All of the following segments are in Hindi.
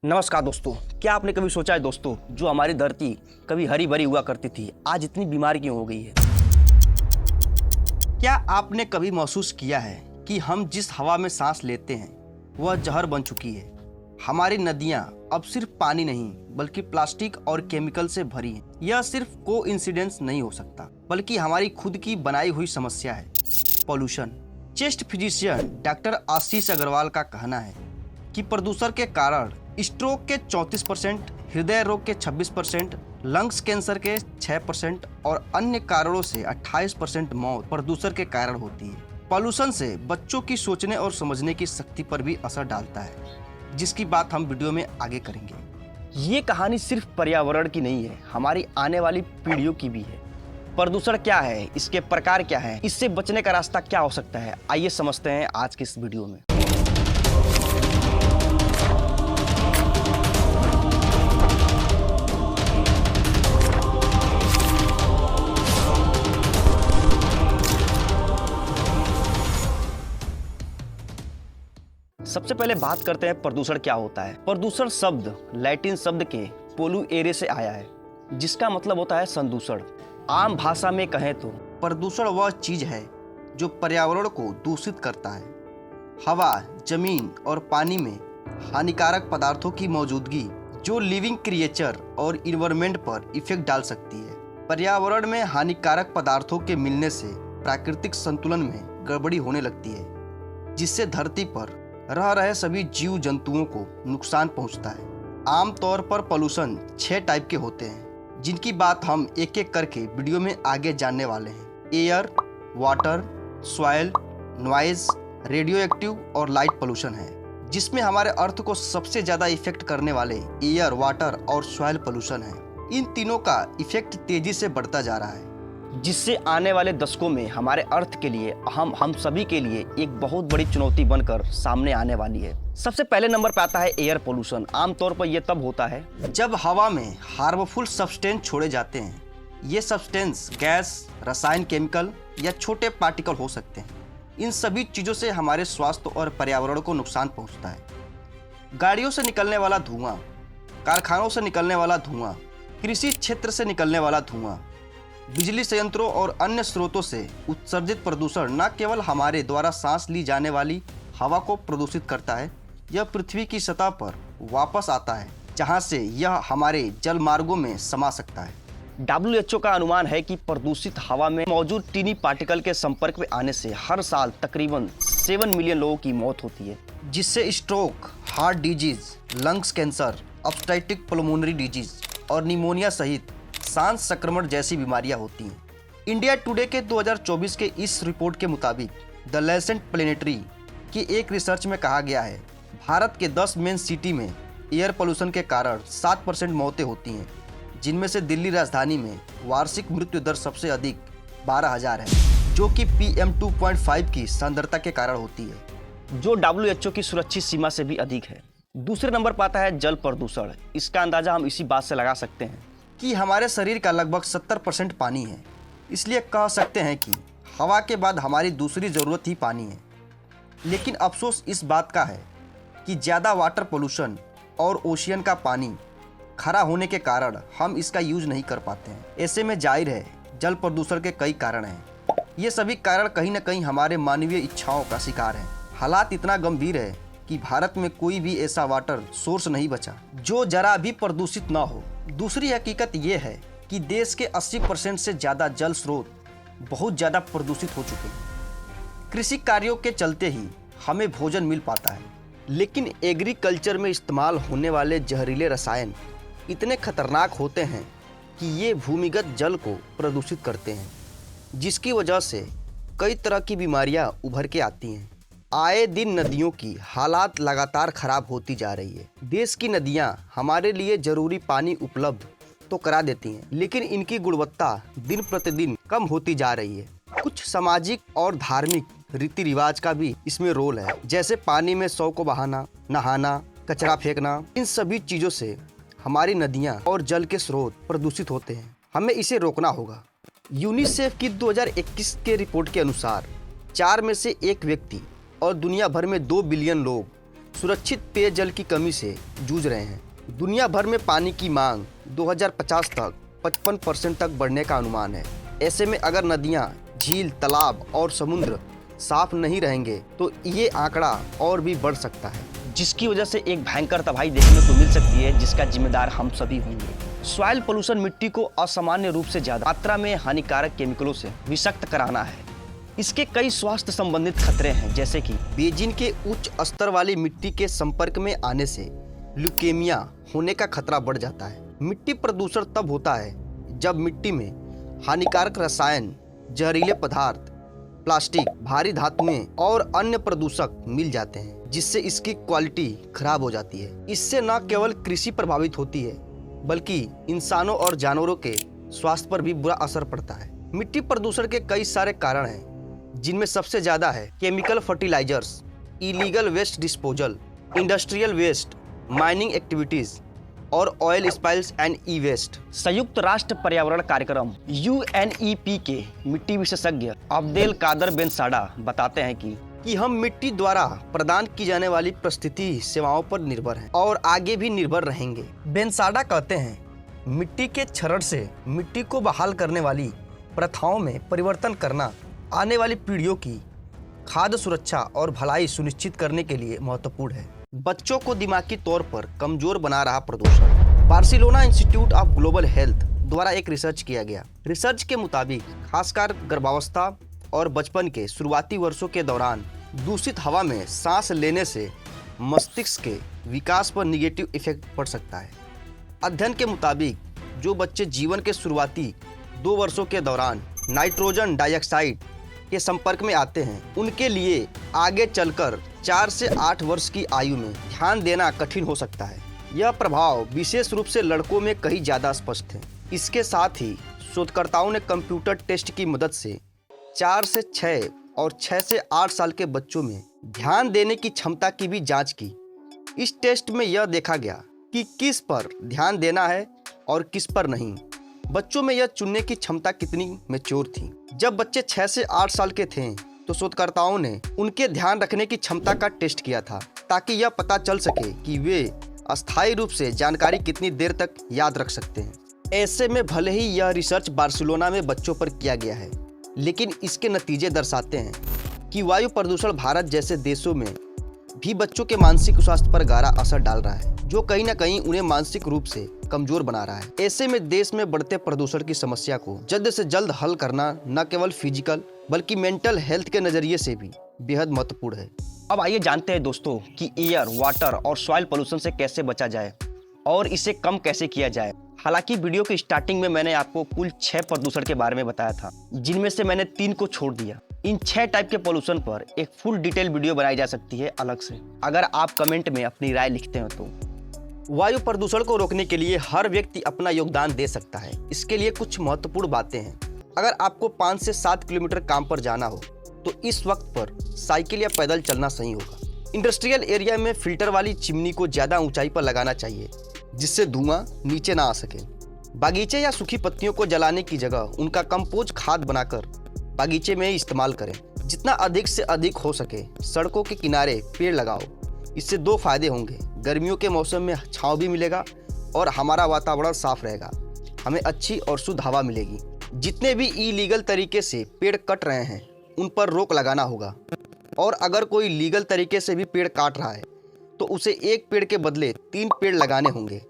नमस्कार दोस्तों। क्या आपने कभी सोचा है दोस्तों, जो हमारी धरती कभी हरी भरी हुआ करती थी, आज इतनी बीमार क्यों हो गई है? क्या आपने कभी महसूस किया है कि हम जिस हवा में सांस लेते हैं वह जहर बन चुकी है? हमारी नदियां अब सिर्फ पानी नहीं बल्कि प्लास्टिक और केमिकल से भरी हैं। यह सिर्फ कोइंसिडेंस नहीं हो सकता, बल्कि हमारी खुद की बनाई हुई समस्या है, पॉल्यूशन। चेस्ट फिजिशियन डॉक्टर आशीष अग्रवाल का कहना है कि प्रदूषण के कारण स्ट्रोक के 34%, हृदय रोग के 26%, लंग्स कैंसर के 6% और अन्य कारणों से 28% मौत प्रदूषण के कारण होती है। पॉल्यूशन से बच्चों की सोचने और समझने की शक्ति पर भी असर डालता है, जिसकी बात हम वीडियो में आगे करेंगे। ये कहानी सिर्फ पर्यावरण की नहीं है, हमारी आने वाली पीढ़ियों की भी है। प्रदूषण क्या है, इसके प्रकार क्या है, इससे बचने का रास्ता क्या हो सकता है, आइए समझते हैं आज की इस वीडियो में। सबसे पहले बात करते हैं प्रदूषण क्या होता है। प्रदूषण शब्द लैटिन शब्द के पोलुएरे से आया है, जिसका मतलब होता है संदूषण। आम भाषा में कहें तो प्रदूषण वह चीज है जो पर्यावरण को दूषित करता है। हवा, जमीन और पानी में हानिकारक पदार्थों की मौजूदगी जो लिविंग क्रिएचर और इन्वायरमेंट पर इफेक्ट डाल सकती है। पर्यावरण में हानिकारक पदार्थों के मिलने से प्राकृतिक संतुलन में गड़बड़ी होने लगती है, जिससे धरती पर रह रहे सभी जीव जंतुओं को नुकसान पहुंचता है। आमतौर पर पॉल्यूशन 6 टाइप के होते हैं, जिनकी बात हम एक एक करके वीडियो में आगे जानने वाले हैं। Air, water, soil, noise, radio active और लाइट पॉल्यूशन है, जिसमें हमारे अर्थ को सबसे ज़्यादा इफेक्ट करने वाले एयर, वाटर और सॉइल पॉल्यूशन है। इन तीनों का इफेक्ट तेजी से बढ़ता जा रहा है, जिससे आने वाले दशकों में हमारे अर्थ के लिए, हम सभी के लिए एक बहुत बड़ी चुनौती बनकर सामने आने वाली है। सबसे पहले नंबर पर आता है एयर पोल्यूशन। आमतौर पर यह तब होता है जब हवा में हार्मफुल सब्सटेंस छोड़े जाते हैं। ये सब्सटेंस गैस, रसायन, केमिकल या छोटे पार्टिकल हो सकते हैं। इन सभी चीज़ों से हमारे स्वास्थ्य और पर्यावरण को नुकसान पहुँचता है। गाड़ियों से निकलने वाला धुआं, कारखानों से निकलने वाला धुआं, कृषि क्षेत्र से निकलने वाला धुआं, बिजली संयंत्रों और अन्य स्रोतों से उत्सर्जित प्रदूषण न केवल हमारे द्वारा सांस ली जाने वाली हवा को प्रदूषित करता है, यह पृथ्वी की सतह पर वापस आता है, जहां से यह हमारे जल मार्गों में समा सकता है। WHO का अनुमान है कि प्रदूषित हवा में मौजूद टीनी पार्टिकल के संपर्क में आने से हर साल तकरीबन 7 मिलियन लोगों की मौत होती है, जिससे stroke, heart disease, lungs cancer, obstructive pulmonary disease और निमोनिया सहित सांस संक्रमण जैसी बीमारियां होती हैं। इंडिया टुडे के 2024 के इस रिपोर्ट के मुताबिक द लैंसेट प्लेनेटरी की एक रिसर्च में कहा गया है, भारत के 10 मेन सिटी में एयर पोल्यूशन के कारण 7% मौतें होती हैं, जिनमें से दिल्ली राजधानी में वार्षिक मृत्यु दर सबसे अधिक 12,000 है, जो कि PM 2.5 की सांद्रता के कारण होती है, जो WHO की सुरक्षित सीमा से भी अधिक है। दूसरे नंबर पर आता है जल प्रदूषण। इसका अंदाजा हम इसी बात से लगा सकते हैं कि हमारे शरीर का लगभग 70% पानी है, इसलिए कह सकते हैं कि हवा के बाद हमारी दूसरी ज़रूरत ही पानी है। लेकिन अफसोस इस बात का है कि ज़्यादा वाटर पोल्यूशन और ओशियन का पानी खरा होने के कारण हम इसका यूज नहीं कर पाते हैं। ऐसे में जाहिर है जल प्रदूषण के कई कारण हैं। ये सभी कारण कहीं न कहीं हमारे मानवीय इच्छाओं का शिकार हैं। हालात इतना गंभीर है कि भारत में कोई भी ऐसा वाटर सोर्स नहीं बचा जो जरा भी प्रदूषित ना हो। दूसरी हकीकत ये है कि देश के 80% से ज़्यादा जल स्रोत बहुत ज़्यादा प्रदूषित हो चुके हैं। कृषि कार्यों के चलते ही हमें भोजन मिल पाता है, लेकिन एग्रीकल्चर में इस्तेमाल होने वाले जहरीले रसायन इतने खतरनाक होते हैं कि ये भूमिगत जल को प्रदूषित करते हैं, जिसकी वजह से कई तरह की बीमारियां उभर के आती हैं। आए दिन नदियों की हालात लगातार खराब होती जा रही है। देश की नदियां हमारे लिए जरूरी पानी उपलब्ध तो करा देती हैं, लेकिन इनकी गुणवत्ता दिन प्रतिदिन कम होती जा रही है। कुछ सामाजिक और धार्मिक रीति रिवाज का भी इसमें रोल है, जैसे पानी में शव को बहाना, नहाना, कचरा फेंकना। इन सभी चीज़ों से हमारी नदियाँ और जल के स्रोत प्रदूषित होते हैं। हमें इसे रोकना होगा। यूनिसेफ की 2021 के रिपोर्ट के अनुसार 4 में से 1 व्यक्ति और दुनिया भर में 2 बिलियन लोग सुरक्षित पेयजल की कमी से जूझ रहे हैं। दुनिया भर में पानी की मांग 2050 तक 55% तक बढ़ने का अनुमान है। ऐसे में अगर नदियां, झील, तालाब और समुद्र साफ नहीं रहेंगे तो ये आंकड़ा और भी बढ़ सकता है, जिसकी वजह से एक भयंकर तबाही देखने को मिल सकती है, जिसका जिम्मेदार हम सभी होंगे। सॉइल पोल्यूशन मिट्टी को असामान्य रूप से ज्यादा मात्रा में हानिकारक केमिकलों से विषाक्त कराना है। इसके कई स्वास्थ्य संबंधित खतरे हैं, जैसे कि बेंजीन के उच्च स्तर वाली मिट्टी के संपर्क में आने से ल्यूकेमिया होने का खतरा बढ़ जाता है। मिट्टी प्रदूषण तब होता है जब मिट्टी में हानिकारक रसायन, जहरीले पदार्थ, प्लास्टिक, भारी धातुएं और अन्य प्रदूषक मिल जाते हैं, जिससे इसकी क्वालिटी खराब हो जाती है। इससे न केवल कृषि प्रभावित होती है, बल्कि इंसानों और जानवरों के स्वास्थ्य पर भी बुरा असर पड़ता है। मिट्टी प्रदूषण के कई सारे कारण हैं, जिनमें सबसे ज्यादा है chemical fertilisers, illegal waste disposal, industrial waste, mining activities और oil spills and e waste. संयुक्त राष्ट्र पर्यावरण कार्यक्रम UNEP के मिट्टी विशेषज्ञ अब्देल कादर बेनसाडा बताते हैं कि हम मिट्टी द्वारा प्रदान की जाने वाली परिस्थिति सेवाओं पर निर्भर हैं और आगे भी निर्भर रहेंगे। बेनसाडा कहते हैं, मिट्टी के क्षरण से मिट्टी को बहाल करने वाली प्रथाओं में परिवर्तन करना आने वाली पीढ़ियों की खाद्य सुरक्षा और भलाई सुनिश्चित करने के लिए महत्वपूर्ण है। बच्चों को दिमागी तौर पर कमजोर बना रहा प्रदूषण। Barcelona institute of global health द्वारा एक रिसर्च किया गया। रिसर्च के मुताबिक खासकर गर्भावस्था और बचपन के शुरुआती वर्षों के दौरान दूषित हवा में सांस लेने से मस्तिष्क के विकास पर निगेटिव इफेक्ट पड़ सकता है। अध्ययन के मुताबिक जो बच्चे जीवन के शुरुआती 2 वर्षों के दौरान नाइट्रोजन डाइऑक्साइड के संपर्क में आते हैं, उनके लिए आगे चलकर 4 से 8 वर्ष की आयु में ध्यान देना कठिन हो सकता है। यह प्रभाव विशेष रूप से लड़कों में कहीं ज़्यादा स्पष्ट है। इसके साथ ही शोधकर्ताओं ने कंप्यूटर टेस्ट की मदद से 4 से 6 और 6 से 8 साल के बच्चों में ध्यान देने की क्षमता की भी जांच की। इस टेस्ट में यह देखा गया कि किस पर ध्यान देना है और किस पर नहीं। बच्चों में यह चुनने की क्षमता कितनी मैच्योर थी। जब बच्चे 6 से 8 साल के थे तो शोधकर्ताओं ने उनके ध्यान रखने की क्षमता का टेस्ट किया था, ताकि यह पता चल सके कि वे अस्थायी रूप से जानकारी कितनी देर तक याद रख सकते हैं। ऐसे में भले ही यह रिसर्च बार्सिलोना में बच्चों पर किया गया है, लेकिन इसके नतीजे दर्शाते हैं कि वायु प्रदूषण भारत जैसे देशों में भी बच्चों के मानसिक स्वास्थ्य पर गहरा असर डाल रहा है, जो कहीं न कहीं उन्हें मानसिक रूप से कमजोर बना रहा है। ऐसे में देश में बढ़ते प्रदूषण की समस्या को जल्द से जल्द हल करना न केवल फिजिकल बल्कि मेंटल हेल्थ के नजरिए से भी बेहद महत्वपूर्ण है। अब आइए जानते हैं दोस्तों कि एयर, वाटर और सॉइल पोल्यूशन से कैसे बचा जाए और इसे कम कैसे किया जाए। हालांकि वीडियो की स्टार्टिंग में मैंने आपको कुल 6 प्रदूषण के बारे में बताया था, जिनमें से मैंने 3 को छोड़ दिया। इन 6 टाइप के पोल्यूशन पर एक फुल डिटेल वीडियो बनाई जा सकती है अलग से, अगर आप कमेंट में अपनी राय लिखते हो तो। वायु प्रदूषण को रोकने के लिए हर व्यक्ति अपना योगदान दे सकता है। इसके लिए कुछ महत्वपूर्ण बातें हैं। अगर आपको 5 से 7 किलोमीटर काम पर जाना हो तो इस वक्त पर साइकिल या पैदल चलना सही होगा। इंडस्ट्रियल एरिया में फिल्टर वाली चिमनी को ज़्यादा ऊंचाई पर लगाना चाहिए, जिससे धुआं नीचे ना आ सके। बागीचे या सूखी पत्तियों को जलाने की जगह उनका कंपोस्ट खाद बनाकर बागीचे में इस्तेमाल करें। जितना अधिक से अधिक हो सके सड़कों के किनारे पेड़ लगाओ। इससे 2 फायदे होंगे। गर्मियों के मौसम में छांव भी मिलेगा और हमारा वातावरण साफ रहेगा। हमें अच्छी और शुद्ध हवा मिलेगी। जितने भी इलीगल तरीके से पेड़ कट रहे हैं उन पर रोक लगाना होगा, और अगर कोई लीगल तरीके से भी पेड़ काट रहा है तो उसे 1 पेड़ के बदले 3 पेड़ लगाने होंगे।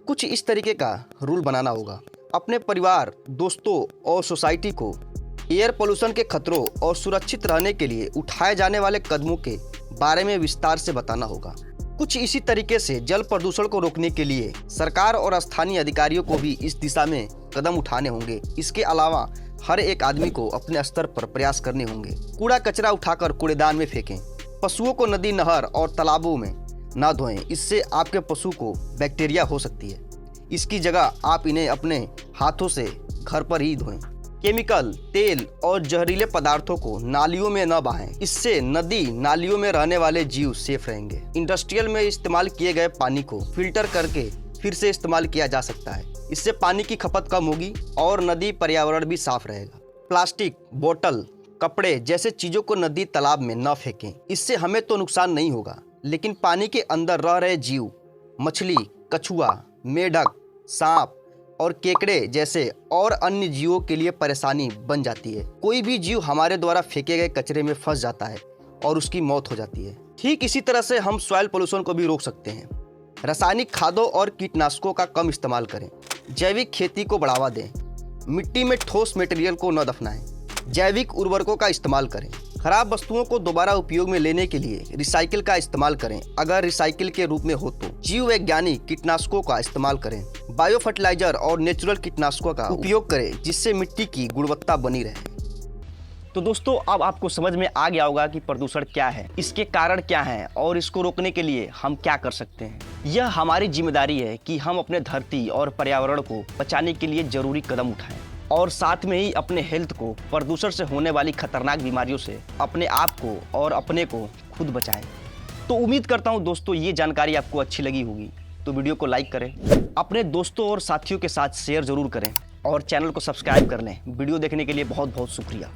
कुछ इस तरीके का रूल बनाना होगा। अपने परिवार, दोस्तों और सोसाइटी को एयर पोल्यूशन के खतरों और सुरक्षित रहने के लिए उठाए जाने वाले कदमों के बारे में विस्तार से बताना होगा। कुछ इसी तरीके से जल प्रदूषण को रोकने के लिए सरकार और स्थानीय अधिकारियों को भी इस दिशा में कदम उठाने होंगे। इसके अलावा हर एक आदमी को अपने स्तर पर प्रयास करने होंगे। कूड़ा कचरा उठाकर कूड़ेदान में फेंकें। पशुओं को नदी, नहर और तालाबों में ना धोएं। इससे आपके पशु को बैक्टीरिया हो सकती है। इसकी जगह आप इन्हें अपने हाथों से घर पर ही धोएं। केमिकल, तेल और जहरीले पदार्थों को नालियों में न बहाएं। इससे नदी, नालियों में रहने वाले जीव सेफ रहेंगे। इंडस्ट्रियल में इस्तेमाल किए गए पानी को फिल्टर करके फिर से इस्तेमाल किया जा सकता है। इससे पानी की खपत कम होगी और नदी पर्यावरण भी साफ रहेगा। प्लास्टिक, बोतल, कपड़े जैसे चीजों को नदी, तालाब में न फेंकें। इससे हमें तो नुकसान नहीं होगा, लेकिन पानी के अंदर रह रहे जीव, मछली, कछुआ, मेढक, सांप और केकड़े जैसे और अन्य जीवों के लिए परेशानी बन जाती है। कोई भी जीव हमारे द्वारा फेंके गए कचरे में फंस जाता है और उसकी मौत हो जाती है। ठीक इसी तरह से हम सॉइल पोल्यूशन को भी रोक सकते हैं। रासायनिक खादों और कीटनाशकों का कम इस्तेमाल करें, जैविक खेती को बढ़ावा दें, मिट्टी में ठोस मटेरियल को न दफनाएं, जैविक उर्वरकों का इस्तेमाल करें, खराब वस्तुओं को दोबारा उपयोग में लेने के लिए रिसाइकिल का इस्तेमाल करें अगर रिसाइकिल के रूप में हो तो, जीव वैज्ञानिक कीटनाशकों का इस्तेमाल करें, बायो फर्टिलाइजर और नेचुरल कीटनाशकों का उपयोग करें जिससे मिट्टी की गुणवत्ता बनी रहे। तो दोस्तों, अब आपको समझ में आ गया होगा कि प्रदूषण क्या है, इसके कारण क्या हैं और इसको रोकने के लिए हम क्या कर सकते हैं। यह हमारी जिम्मेदारी है कि हम अपने धरती और पर्यावरण को बचाने के लिए जरूरी कदम उठाएं और साथ में ही अपने हेल्थ को प्रदूषण से होने वाली खतरनाक बीमारियों से अपने आप को और अपने को खुद बचाएं। तो उम्मीद करता हूं दोस्तों ये जानकारी आपको अच्छी लगी होगी, तो वीडियो को लाइक करें, अपने दोस्तों और साथियों के साथ शेयर जरूर करें और चैनल को सब्सक्राइब कर लें। वीडियो देखने के लिए बहुत बहुत शुक्रिया।